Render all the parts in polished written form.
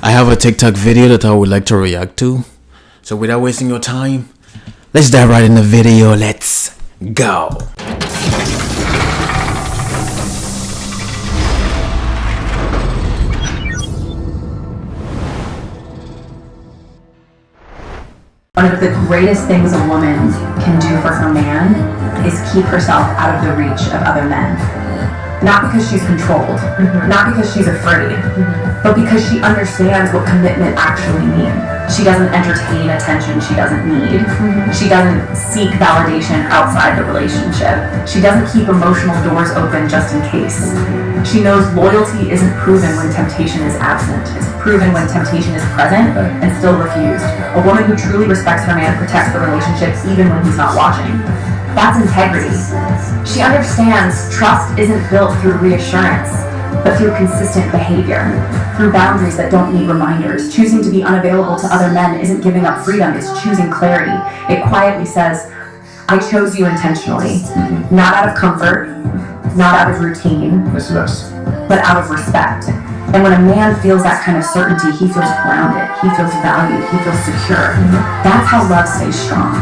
I have a TikTok video that I would like to react to. So without wasting your time, let's dive right in the video. Let's go. One of the greatest things a woman can do for her man is keep herself out of the reach of other men. Not because she's controlled, not because she's afraid, but because she understands what commitment actually means. She doesn't entertain attention she doesn't need. She doesn't seek validation outside the relationship. She doesn't keep emotional doors open just in case. She knows loyalty isn't proven when temptation is absent. It's proven when temptation is present and still refused. A woman who truly respects her man protects the relationship even when he's not watching. That's integrity. She understands trust isn't built through reassurance, but through consistent behavior, through boundaries that don't need reminders. Choosing to be unavailable to other men isn't giving up freedom, it's choosing clarity. It quietly says, I chose you intentionally, not out of comfort, not out of routine, but out of respect. And when a man feels that kind of certainty, he feels grounded, he feels valued, he feels secure. That's how love stays strong.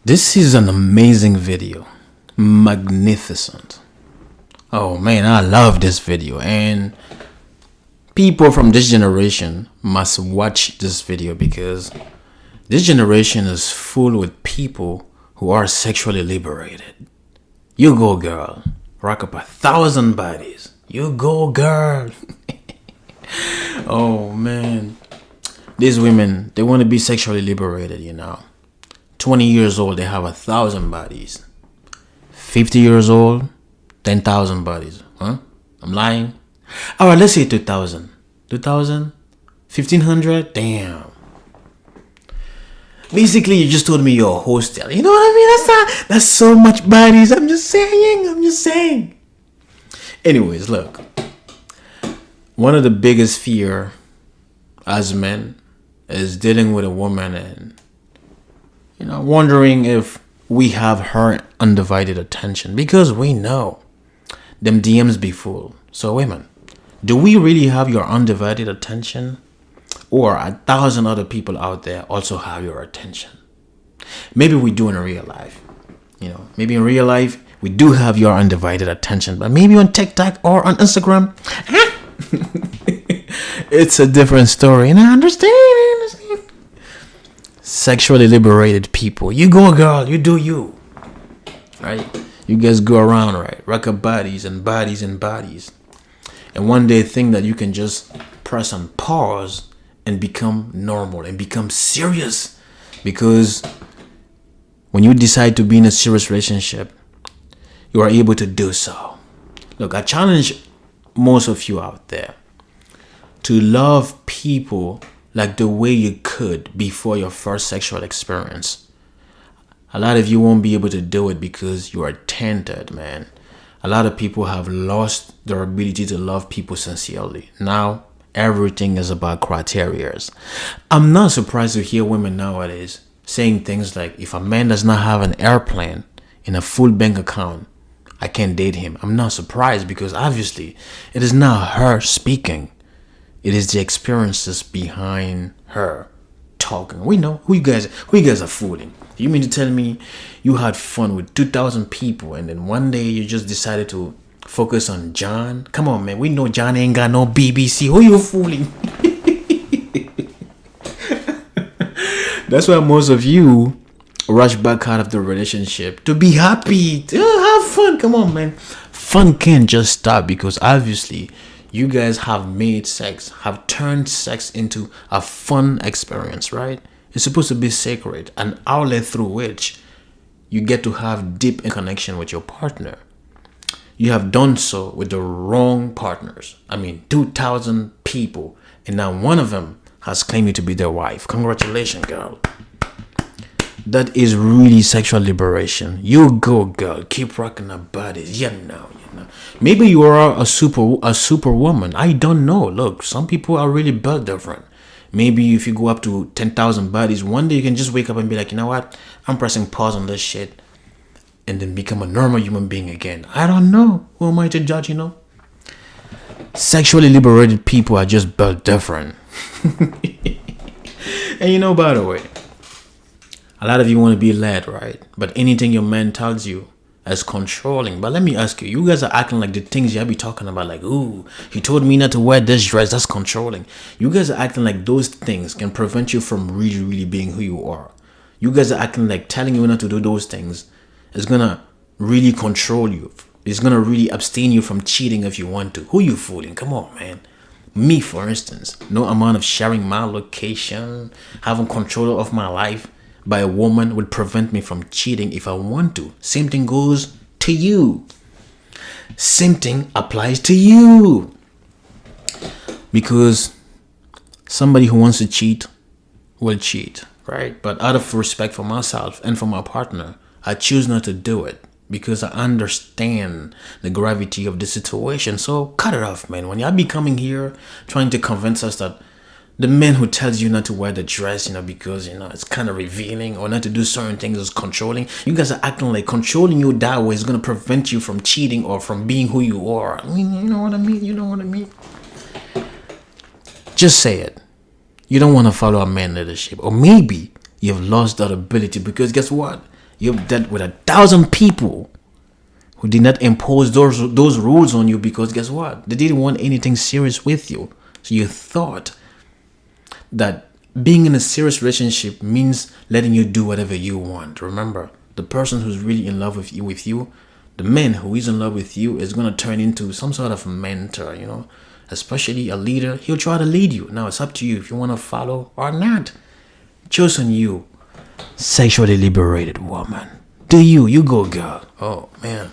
This is an amazing video. Magnificent. Oh man, I love this video, and people from this generation must watch this video because this generation is full with people who are sexually liberated. You go, girl. Rock up 1,000 bodies. You go, girl. Oh man, these women, they want to be sexually liberated, 20 years old, they have 1,000 bodies. 50 years old, 10,000 bodies. Huh? I'm lying? Alright, let's say 2,000. 2,000? 1,500? Damn. Basically, you just told me you're a hostel. You know what I mean? That's so much bodies. I'm just saying. Anyways, look. One of the biggest fear as men is dealing with a woman and wondering if we have her undivided attention, because we know them DMs be full. So women, do we really have your undivided attention, or 1,000 other people out there also have your attention? Maybe we do in real life. Maybe in real life we do have your undivided attention, but maybe on TikTok or on Instagram, it's a different story. And I understand. Sexually liberated people, you go, girl, you do you, right? You guys go around, right? Rock up bodies and bodies and bodies, and one day think that you can just press on pause and become normal and become serious, because when you decide to be in a serious relationship, you are able to do so. Look, I challenge most of you out there to love people like the way you could before your first sexual experience. A lot of you won't be able to do it because you are tainted, man. A lot of people have lost their ability to love people sincerely. Now, everything is about criteria. I'm not surprised to hear women nowadays saying things like, if a man does not have an airplane and a full bank account, I can't date him. I'm not surprised, because obviously it is not her speaking. It is the experiences behind her talking. We know who you guys are fooling. You mean to tell me you had fun with 2,000 people and then one day you just decided to focus on John? Come on, man. We know John ain't got no BBC. Who you fooling? That's why most of you rush back out of the relationship to be happy, to have fun. Come on, man. Fun can't just stop, because obviously you guys have turned sex into a fun experience, right? It's supposed to be sacred, an outlet through which you get to have deep connection with your partner. You have done so with the wrong partners. 2,000 people, and now one of them has claimed you to be their wife. Congratulations, girl. That is really sexual liberation. You go, girl. Keep rocking her bodies. Maybe you are a superwoman. I don't know. Look, some people are really built different. Maybe if you go up to 10,000 bodies, one day you can just wake up and be like, you know what? I'm pressing pause on this shit, and then become a normal human being again. I don't know. Who am I to judge, Sexually liberated people are just built different. And you know, by the way, a lot of you want to be led, right? But anything your man tells you as controlling. But let me ask you, you guys are acting like the things y'all be talking about, like, ooh, he told me not to wear this dress, that's controlling. You guys are acting like those things can prevent you from really, really being who you are. You guys are acting like telling you not to do those things is gonna really control you. It's gonna really abstain you from cheating if you want to. Who you fooling? Come on, man. Me, for instance, no amount of sharing my location, having control of my life by a woman will prevent me from cheating if I want to. Same thing goes to you. Same thing applies to you. Because somebody who wants to cheat will cheat, right? But out of respect for myself and for my partner, I choose not to do it because I understand the gravity of the situation. So cut it off, man. When y'all be coming here trying to convince us that the man who tells you not to wear the dress, because, it's kind of revealing, or not to do certain things is controlling. You guys are acting like controlling you that way is going to prevent you from cheating or from being who you are. I mean, you know what I mean? You know what I mean? Just say it. You don't want to follow a man leadership. Or maybe you've lost that ability because guess what? You've dealt with 1,000 people who did not impose those rules on you because guess what? They didn't want anything serious with you. So you thought that being in a serious relationship means letting you do whatever you want. Remember, the person who's really in love with you, the man who is in love with you is going to turn into some sort of mentor, especially a leader. He'll try to lead you. Now it's up to you if you want to follow or not. Chosen you. Sexually liberated woman. Do you go, girl. Oh, man.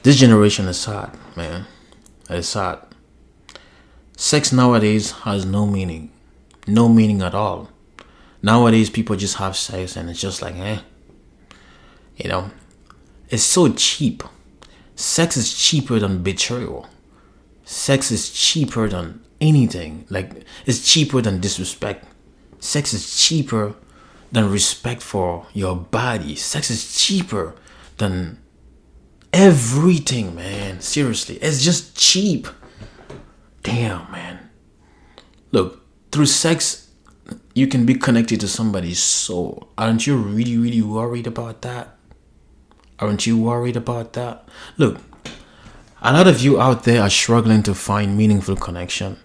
This generation is sad, man. It's sad. Sex nowadays has no meaning. No meaning at all. Nowadays, people just have sex and it's just like, It's so cheap. Sex is cheaper than betrayal. Sex is cheaper than anything. Like, it's cheaper than disrespect. Sex is cheaper than respect for your body. Sex is cheaper than everything, man. Seriously, it's just cheap. Damn, man. Look, through sex, you can be connected to somebody's soul. Aren't you really, really worried about that? Aren't you worried about that? Look, a lot of you out there are struggling to find meaningful connection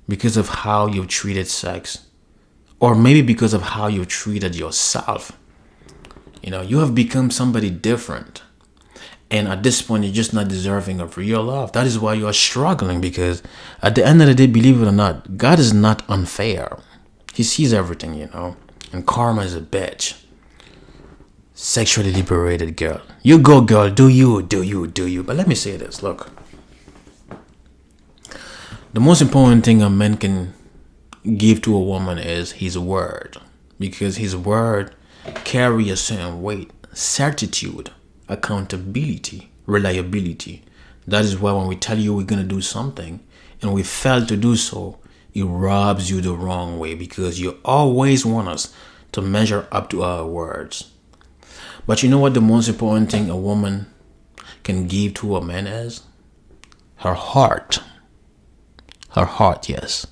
because of how you've treated sex. Or maybe because of how you treated yourself. You have become somebody different. And at this point, you're just not deserving of real love. That is why you are struggling, because at the end of the day, believe it or not, God is not unfair. He sees everything, and karma is a bitch. Sexually liberated girl. You go, girl. Do you. But let me say this. Look. The most important thing a man can give to a woman is his word, because his word carry a certain weight, certitude, accountability, reliability. That is why when we tell you we're going to do something and we fail to do so, it robs you the wrong way, because you always want us to measure up to our words. But you know what the most important thing a woman can give to a man is? Her heart. Her heart, yes.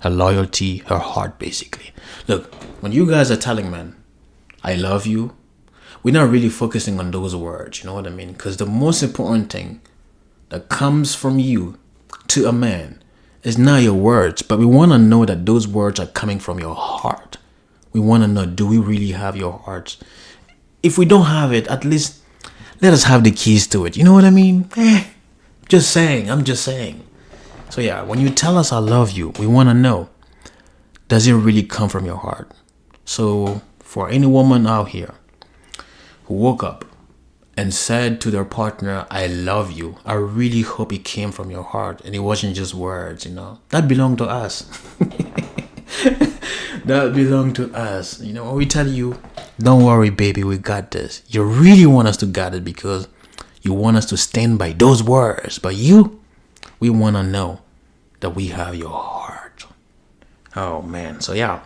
Her loyalty, her heart, basically. Look, when you guys are telling men, I love you, we're not really focusing on those words, you know what I mean? Because the most important thing that comes from you to a man is not your words, but we want to know that those words are coming from your heart. We want to know, do we really have your heart? If we don't have it, at least let us have the keys to it. You know what I mean? I'm just saying. So yeah, when you tell us I love you, we want to know, does it really come from your heart? So for any woman out here who woke up and said to their partner, I love you, I really hope it came from your heart and it wasn't just words, That belonged to us. That belonged to us. When we tell you, don't worry, baby, we got this. You really want us to get it because you want us to stand by those words. But we want to know that we have your heart. Oh, man. So, yeah.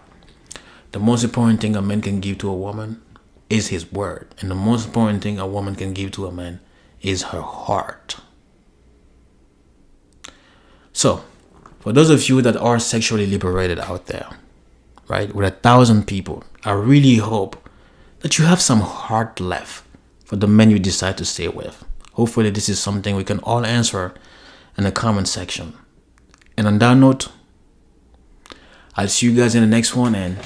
The most important thing a man can give to a woman is his word. And the most important thing a woman can give to a man is her heart. So, for those of you that are sexually liberated out there, right, with 1,000 people, I really hope that you have some heart left for the men you decide to stay with. Hopefully this is something we can all answer in the comment section. And on that note, I'll see you guys in the next one, and